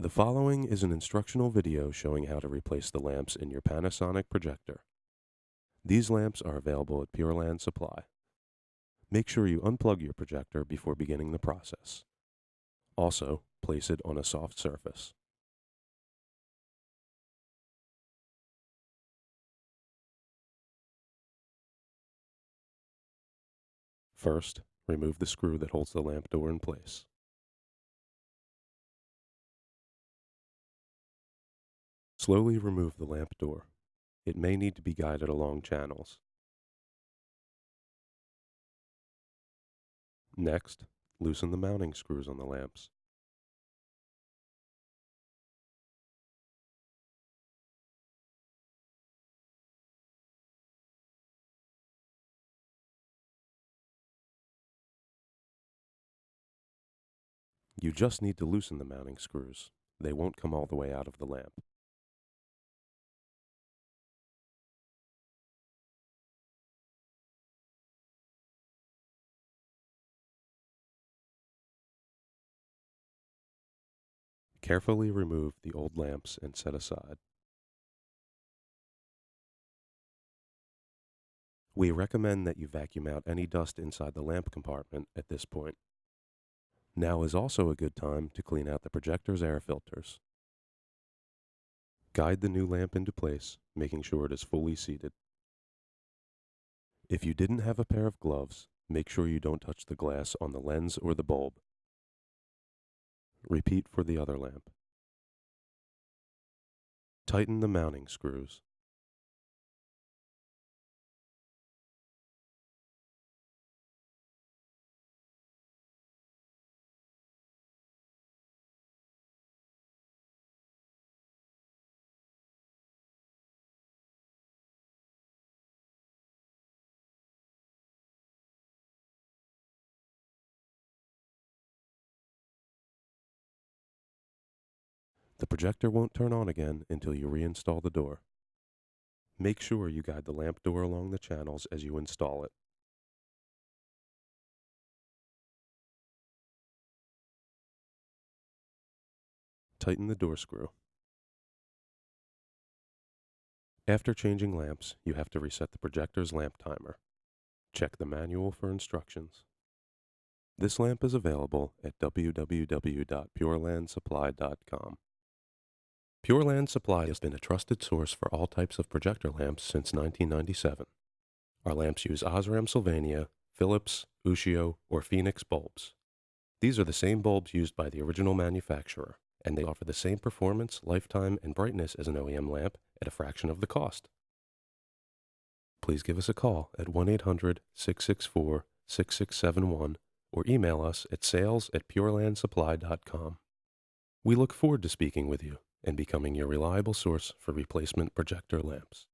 The following is an instructional video showing how to replace the lamps in your Panasonic projector. These lamps are available at Pureland Supply. Make sure you unplug your projector before beginning the process. Also, place it on a soft surface. First, remove the screw that holds the lamp door in place. Slowly remove the lamp door. It may need to be guided along channels. Next, loosen the mounting screws on the lamps. You just need to loosen the mounting screws. They won't come all the way out of the lamp. Carefully remove the old lamps and set aside. We recommend that you vacuum out any dust inside the lamp compartment at this point. Now is also a good time to clean out the projector's air filters. Guide the new lamp into place, making sure it is fully seated. If you didn't have a pair of gloves, make sure you don't touch the glass on the lens or the bulb. Repeat for the other lamp. Tighten the mounting screws. The projector won't turn on again until you reinstall the door. Make sure you guide the lamp door along the channels as you install it. Tighten the door screw. After changing lamps, you have to reset the projector's lamp timer. Check the manual for instructions. This lamp is available at www.PurelandSupply.com. Pureland Supply has been a trusted source for all types of projector lamps since 1997. Our lamps use Osram Sylvania, Philips, Ushio, or Phoenix bulbs. These are the same bulbs used by the original manufacturer, and they offer the same performance, lifetime, and brightness as an OEM lamp at a fraction of the cost. Please give us a call at 1-800-664-6671 or email us at sales@PurelandSupply.com. We look forward to speaking with you and becoming your reliable source for replacement projector lamps.